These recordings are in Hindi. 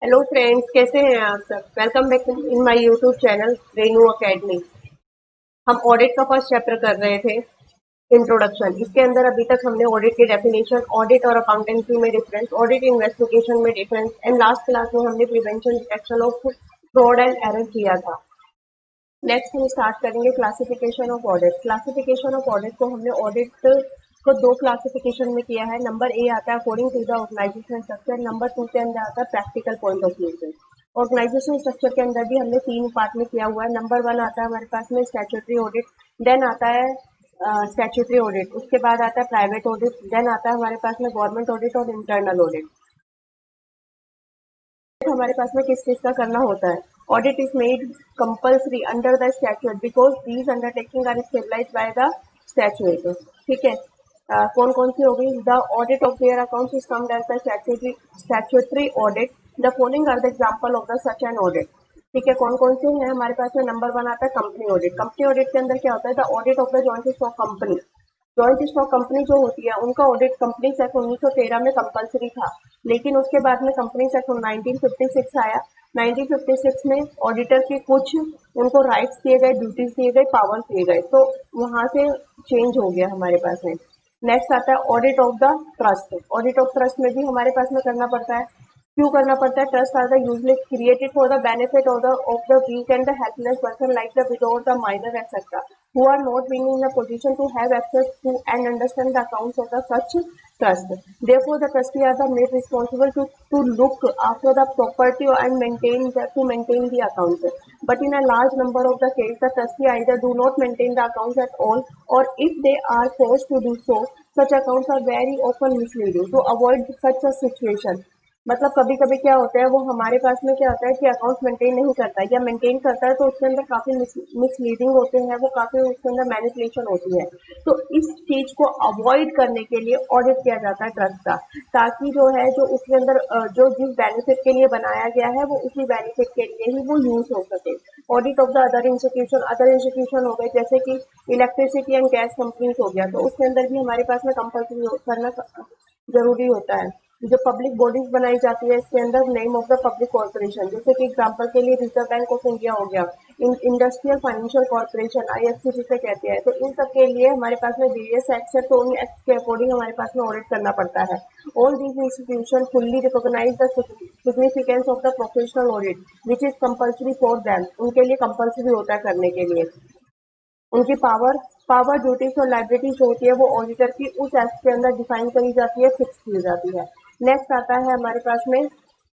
हेलो फ्रेंड्स, कैसे हैं आप सब। Welcome back in my YouTube channel Renu academy. हम ऑडिट का फर्स्ट चैप्टर कर रहे थे, इंट्रोडक्शन। इसके अंदर अभी तक हमने ऑडिट की डेफिनेशन, ऑडिट और अकाउंटेंसी में डिफरेंस, ऑडिट इन्वेस्टिगेशन में डिफरेंस एंड लास्ट क्लास में हमने prevention detection of fraud and error किया था। नेक्स्ट हम स्टार्ट करेंगे classification of audit. Classification of audit को हमने ऑडिट को दो क्लासिफिकेशन में किया है। नंबर ए आता है according to the organisation structure, number two के अंदर आता है प्रैक्टिकल पॉइंट ऑफ व्यू से। ऑर्गेनाइजेशन स्ट्रक्चर के अंदर भी हमने तीन पार्ट में किया हुआ है। नंबर वन आता है हमारे पास में स्टैट्यूटरी ऑडिट, देन आता है स्टैट्यूटरी ऑडिट, उसके बाद आता है प्राइवेट ऑडिट, देन आता है हमारे पास में गवर्नमेंट ऑडिट और इंटरनल ऑडिट। हमारे पास में किस चीज का करना होता है। Audit is made compulsory under the statute because these undertaking are stabilised by the statute. ठीक है, कौन कौन सी होगी। The audit of their accounts is termed as the statutory audit. The following are the example of the such an audit. ठीक है, कौन कौन से हैं हमारे पास में। नंबर वन आता है कंपनी ऑडिट। कंपनी ऑडिट के अंदर क्या होता है, the audit of the joint stock company. Joint stock company जो होती है उनका ऑडिट कंपनीज एक्ट 1913 में कंपलसरी था, लेकिन उसके बाद में कंपनीज एक्ट 1956 आया। 1956 में ऑडिटर के कुछ उनको राइट्स दिए गए, ड्यूटीज दिए गए, पावर्स दिए गए, तो वहां से चेंज हो गया हमारे पास में। नेक्स्ट आता है audit of the trust. Audit of trust में भी हमारे पास में करना पड़ता है। क्यों करना पड़ता है। Trust are the usually created for the benefit of the weak and the helpless person like the widow और the minor etcetera who are not being in a position to have access to and understand the accounts of the such trust. Therefore, the trustee are the made responsible to look after the property and maintain the accounts. But in a large number of the case, the trustee either do not maintain the accounts at all, or if they are forced to do so, such accounts are very often misleading. To avoid such a situation, मतलब कभी कभी क्या होता है, वो हमारे पास में क्या होता है कि अकाउंट मेंटेन नहीं करता है, या मेंटेन करता है तो उसके अंदर काफी मिसलीडिंग होते हैं, वो काफी उसके अंदर मैनिपुलेशन होती है। तो इस चीज को अवॉइड करने के लिए ऑडिट किया जाता है ट्रस्ट का, ताकि जो है जो उसके अंदर जो जिस बेनिफिट के लिए बनाया गया है वो उसी बेनिफिट के लिए ही वो यूज हो सके। Audit of the other institution हो गए, जैसे कि इलेक्ट्रिसिटी एंड गैस कंपनीज हो गया, तो उसके अंदर भी हमारे पास में कंपल्सरी करना जरूरी होता है। जो पब्लिक बॉडीज बनाई जाती है इसके अंदर name of the public corporation, जैसे कि एग्जांपल के लिए रिजर्व बैंक ऑफ इंडिया हो गया, इंडस्ट्रियल फाइनेंशियल कॉर्पोरेशन IFC जिसे कहते हैं। तो इन सब के लिए हमारे पास में वेरियस एक्ट्स है, तो उन एक्ट के अकॉर्डिंग हमारे पास में ऑडिट करना पड़ता है। All these institution fully recognise the significance of the professional audit which is compulsory for them. उनके लिए कंपल्सरी होता है करने के लिए। उनकी पावर ड्यूटीज और लाइबिलिटीज जो होती है वो ऑडिटर की उस एक्ट के अंदर डिफाइन करी जाती है, फिक्स की जाती है। नेक्स्ट आता है हमारे पास में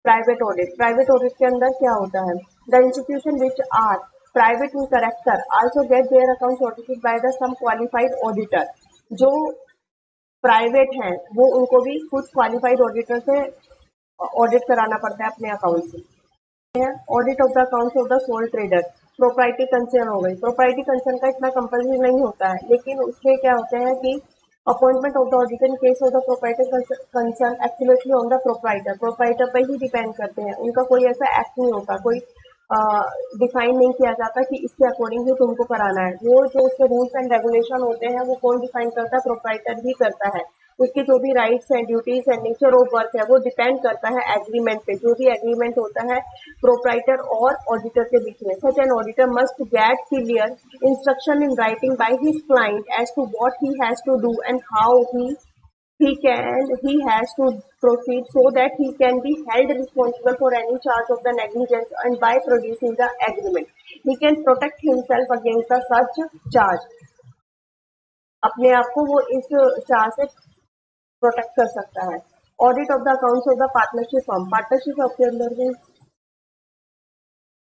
प्राइवेट ऑडिट। प्राइवेट ऑडिट के अंदर क्या होता है, the institution which are private in character also get their accounts audited by the some qualified auditor. जो प्राइवेट हैं वो उनको भी कुछ क्वालिफाइड ऑडिटर से ऑडिट कराना पड़ता है अपने अकाउंट से। Audit of the accounts of the soul trader. Proprietary concern हो गई। प्रोप्राइटरी कंसर्न का इतना कंपल्सरी नहीं होता है, लेकिन उसमें क्या होता है कि appointment of the auditor in case of the proprietary concern actually on the proprietor पर ही डिपेंड करते हैं। उनका कोई ऐसा एक्ट नहीं होता, कोई डिफाइन नहीं किया जाता कि इसके अकॉर्डिंग ही तुमको कराना है। वो जो उसके रूल्स एंड रेगुलेशन होते हैं वो कौन डिफाइन करता है, प्रोप्राइटर ही करता है। उसकी जो भी राइट्स हैं, duties and nature of work है वो डिपेंड करता है एग्रीमेंट पे, जो भी एग्रीमेंट होता है प्रोप्राइटर और ऑडिटर के बीच में। Such an auditor must get clear instruction in writing by his client as to what he has to do and how he has to proceed so that he can be held responsible for any charge of the negligence, and by producing the agreement he can protect himself against the such charge। अपने आप को वो इस चार्ज से प्रोटेक्ट कर सकता है। Audit of the accounts of the partnership firm. Partnership firm के अंदर भी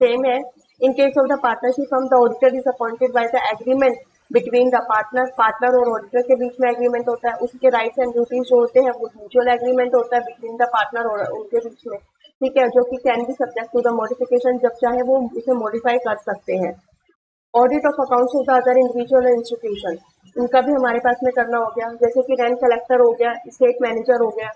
सेम है। In case of the partnership firm the auditor is appointed by the agreement between the partner और ऑडिटर के बीच में एग्रीमेंट होता है। उसके राइट्स एंड ड्यूटीज जो होते हैं वो म्यूचुअल एग्रीमेंट होता है बिटवीन द पार्टनर और उनके बीच में। ठीक है, जो कि can be subject to the modification, जब चाहे वो उसे मॉडिफाई कर सकते हैं। Audit of accounts of the other individual institution, इनका भी हमारे पास में करना हो गया, जैसे कि रेंट कलेक्टर हो गया, स्टेट मैनेजर हो गया,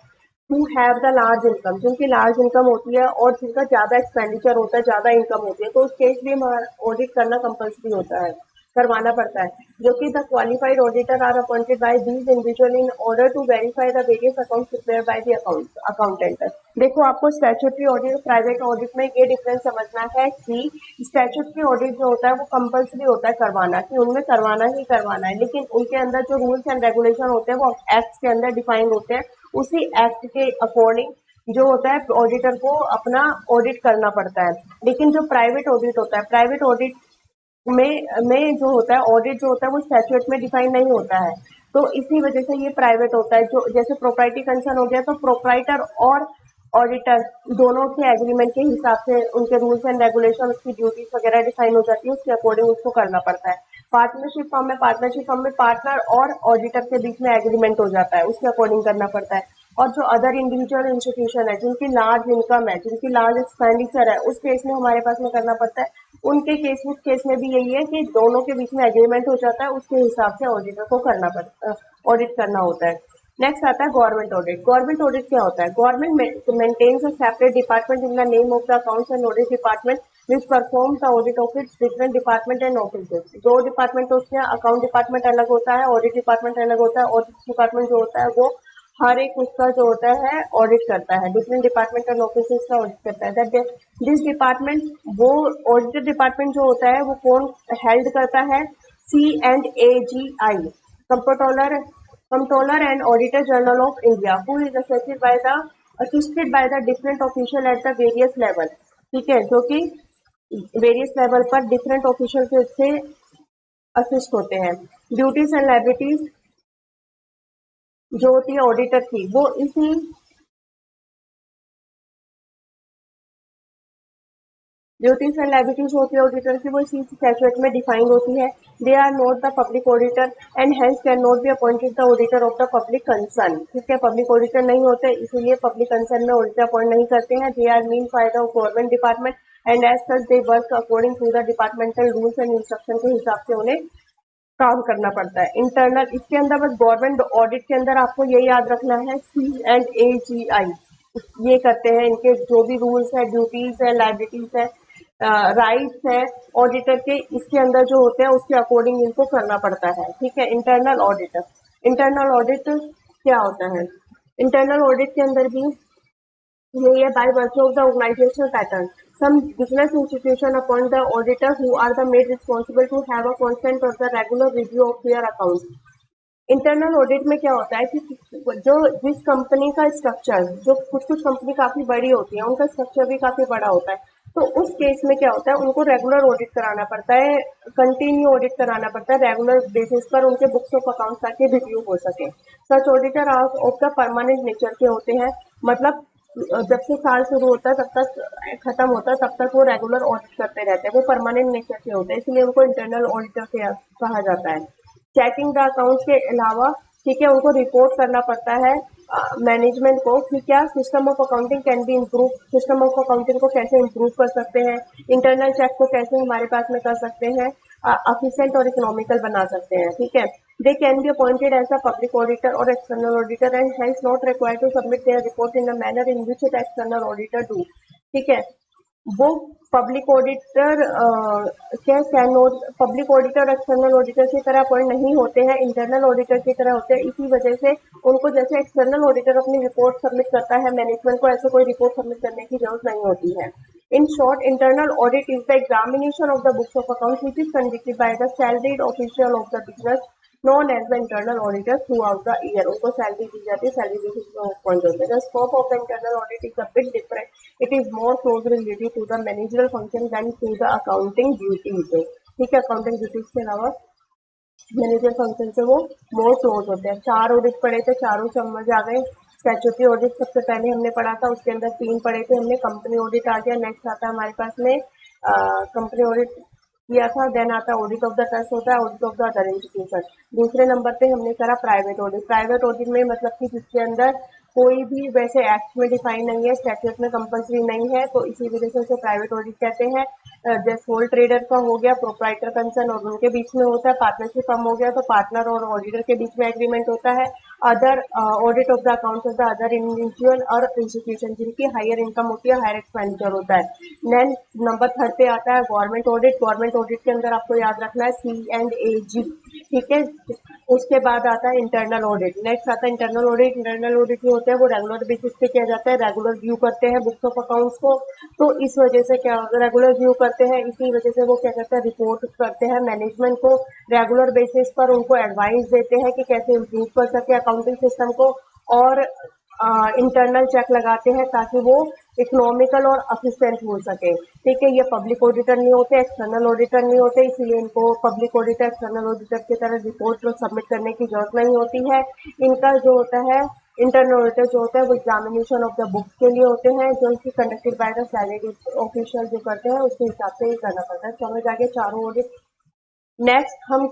who have the large income, जिनकी लार्ज इनकम होती है और जिनका ज्यादा एक्सपेंडिचर होता है, ज्यादा इनकम होती है, तो उस केस भी हमारा ऑडिट करना कंपल्सरी होता है। करवाना पड़ता है, जो कि the qualified auditor are appointed by these individual in order to verify the various accounts prepared by the accountant. देखो, आपको स्टैट्यूटरी ऑडिट और प्राइवेट ऑडिट में ये डिफरेंस समझना है कि स्टैट्यूटरी ऑडिट जो होता है वो कंपल्सरी होता है करवाना, कि उनमें करवाना ही करवाना है, लेकिन उनके अंदर जो रूल्स एंड रेगुलेशन होते हैं वो एक्ट के अंदर डिफाइंड होते हैं। उसी एक्ट के अकॉर्डिंग जो होता है ऑडिटर को अपना ऑडिट करना पड़ता है। लेकिन जो प्राइवेट ऑडिट होता है, प्राइवेट ऑडिट में जो होता है ऑडिट जो होता है वो स्टैट्यूट में डिफाइन नहीं होता है, तो इसी वजह से ये प्राइवेट होता है। जो जैसे प्रोप्राइटी कंसर्न हो गया, तो प्रोप्राइटर और ऑडिटर दोनों के एग्रीमेंट के हिसाब से उनके रूल्स एंड रेगुलेशन, उसकी ड्यूटीज वगैरह डिफाइन हो जाती है, उसके अकॉर्डिंग उसको करना पड़ता है। पार्टनरशिप फॉर्म में पार्टनर और ऑडिटर के बीच में एग्रीमेंट हो जाता है, उसके अकॉर्डिंग करना पड़ता है। और जो अदर इंडिविजुअल इंस्टीट्यूशन है, जिनकी लार्ज इनकम है, जिनकी लार्ज एक्सपेंडिचर है, उस केस में हमारे पास में करना पड़ता है। उनके केस में भी यही है कि दोनों के बीच में एग्रीमेंट हो जाता है, उसके हिसाब से ऑडिटर को करना पड़ता, ऑडिट करना होता है। नेक्स्ट आता है गवर्नमेंट ऑडिट। गवर्नमेंट ऑडिट क्या होता है? Government maintains a separate department in the name of the accounts and audit department which perform the audit of its different department and office. दो डिपार्टमेंट होते हैं, अकाउंट डिपार्टमेंट अलग होता है, ऑडिट डिपार्टमेंट अलग होता है। ऑडिट डिपार्टमेंट जो होता है वो हर एक उसका जो होता है ऑडिट करता है, डिफरेंट डिपार्टमेंट एंड ऑफिस का ऑडिट करता है। दैट दिस डिपार्टमेंट, वो ऑडिट डिपार्टमेंट जो होता है वो कौन हेल्ड करता है? CAG, controller controller and auditor general of India, who is assisted by the different official at the various level. ठीक है, जो कि वेरियस लेवल पर डिफरेंट ऑफिशियल से असिस्ट होते हैं। ड्यूटीज एंड लायबिलिटीज जो होती है ऑडिटर की, वो इसी ड्यूटीज एंड लायबिलिटीज होती है ऑडिटर की, वो इसी स्टैट्यूट में डिफाइंड होती है। They are not the public auditor and hence can not be appointed the auditor of the public concern. ठीक है, पब्लिक ऑडिटर नहीं होते, इसीलिए पब्लिक कंसर्न में ऑडिटर अपॉइंट नहीं करते हैं। They are mean by the government department and as such they work according to the departmental rules and instruction के हिसाब से उन्हें काम करना पड़ता है। इंटरनल, इसके अंदर बस गवर्नमेंट ऑडिट के अंदर आपको ये याद रखना है, CAG ये करते हैं। इनके जो भी रूल्स है, ड्यूटीज है, लाइबिलिटीज है, राइट्स है ऑडिटर के, इसके अंदर जो होते हैं उसके अकॉर्डिंग इनको करना पड़ता है। ठीक है, इंटरनल ऑडिट क्या होता है? इंटरनल ऑडिट के अंदर भी यही है, by virtue of the organizational pattern, some business institution appoint the auditor who are the made responsible to have a constant or the regular review of their accounts. Internal audit में क्या होता है कि जो जिस कंपनी का स्ट्रक्चर, जो कुछ कुछ कंपनी काफी बड़ी होती है, उनका स्ट्रक्चर भी काफी बड़ा होता है, तो उस केस में क्या होता है, उनको रेगुलर ऑडिट कराना पड़ता है, कंटिन्यू ऑडिट कराना पड़ता है, रेगुलर बेसिस पर उनके बुक्स ऑफ अकाउंट्स ताकि रिव्यू हो सके। Such auditor of the permanent nature के होते हैं, मतलब जब से साल शुरू होता है तब तक खत्म होता है, तब तक वो रेगुलर ऑडिट करते रहते हैं, वो परमानेंट नेचर के होते हैं, इसलिए उनको इंटरनल ऑडिटर कहा जाता है। चेकिंग द अकाउंट्स के अलावा, ठीक है, उनको रिपोर्ट करना पड़ता है मैनेजमेंट को कि क्या system of accounting can be improve, system of accounting को कैसे इम्प्रूव कर सकते हैं, इंटरनल चेक को कैसे हमारे पास में कर सकते हैं, एफिशिएंट और इकोनॉमिकल बना सकते हैं। ठीक है, they can be appointed as a public auditor और external auditor and hence not required to submit their report in the manner in which the external auditor do. ठीक है, वो पब्लिक ऑडिटर क्या can not, public auditor external auditor की तरह अपॉइंट नहीं होते हैं, इंटरनल ऑडिटर की तरह होते हैं। इसी वजह से उनको, जैसे एक्सटर्नल ऑडिटर अपनी रिपोर्ट सबमिट करता है मैनेजमेंट को, ऐसे कोई रिपोर्ट सबमिट करने की जरूरत नहीं होती है। In short, internal audit is the examination of the books of accounts which is conducted by the salaried official of the business known as the internal auditor throughout the year। उनको सैलरी दी जाती है, सैलरी बेसिस पे अपॉइंट होते हैं। The scope of the internal audit is a bit different. It is more closely related to the managerial function than to the accounting duties। ठीक है, अकाउंटिंग ड्यूटीज के अलावा मैनेजर फंक्शन से वो मोर क्लोज होते हैं। 4 ऑडिट पढ़े थे, चारों समझ आ गए। स्टैट्यूटरी ऑडिट सबसे पहले हमने पढ़ा था, उसके अंदर 3 पढ़े थे हमने। कंपनी ऑडिट आ गया, नेक्स्ट आता है हमारे पास में कंपनी ऑडिट किया था, देन आता ऑडिट ऑफ द ट्रस्ट होता है, audit of the other institution. दूसरे नंबर पे हमने करा प्राइवेट ऑडिट। प्राइवेट ऑडिट में मतलब कि जिसके अंदर कोई भी वैसे एक्ट में डिफाइन नहीं है, स्टैट्यूट में कंपल्सरी नहीं है, तो इसी वजह से उसे प्राइवेट ऑडिट कहते हैं। जैसे होल ट्रेडर का हो गया, प्रोप्राइटर कंसर्न और उनके बीच में होता है। पार्टनरशिप फर्म हो गया तो पार्टनर और ऑडिटर के बीच में एग्रीमेंट होता है। Other audit of the accounts of the other individual और इंस्टीट्यूशन जिनकी हायर इनकम होती है, हायर एक्सपेंडिचर होता है। देन नंबर थर्ड पे आता है गवर्नमेंट ऑडिट। गवर्नमेंट ऑडिट के अंदर आपको याद रखना है C&AG, ठीक है। उसके बाद आता है इंटरनल ऑडिट। नेक्स्ट आता है इंटरनल ऑडिट। इंटरनल ऑडिट जो होता है वो रेगुलर बेसिस पे किया जाता है, रेगुलर व्यू करते हैं बुक्स ऑफ अकाउंट्स को। तो इस वजह से क्या रेगुलर व्यू करते हैं, इसी वजह से वो क्या करते हैं, रिपोर्ट करते हैं मैनेजमेंट को, रेगुलर बेसिस पर उनको एडवाइस देते हैं कि कैसे इम्प्रूव कर सके अकाउंटिंग सिस्टम को, और इंटरनल चेक लगाते हैं ताकि वो इकोनॉमिकल और अफिशिएंट हो सके, ठीक है। ये पब्लिक ऑडिटर नहीं होते, एक्सटर्नल ऑडिटर नहीं होते, इसीलिए इनको पब्लिक ऑडिटर, एक्सटर्नल ऑडिटर की तरह रिपोर्ट सबमिट करने की जरूरत नहीं होती है। इनका जो होता है इंटरनल ऑडिटर जो होता है वो एग्जामिनेशन ऑफ द बुक्स के लिए होते हैं, जो कि conducted by the salary official जो करते हैं उसके हिसाब से ही करना पड़ता है। समझ आगे चारों ऑडिट। नेक्स्ट हम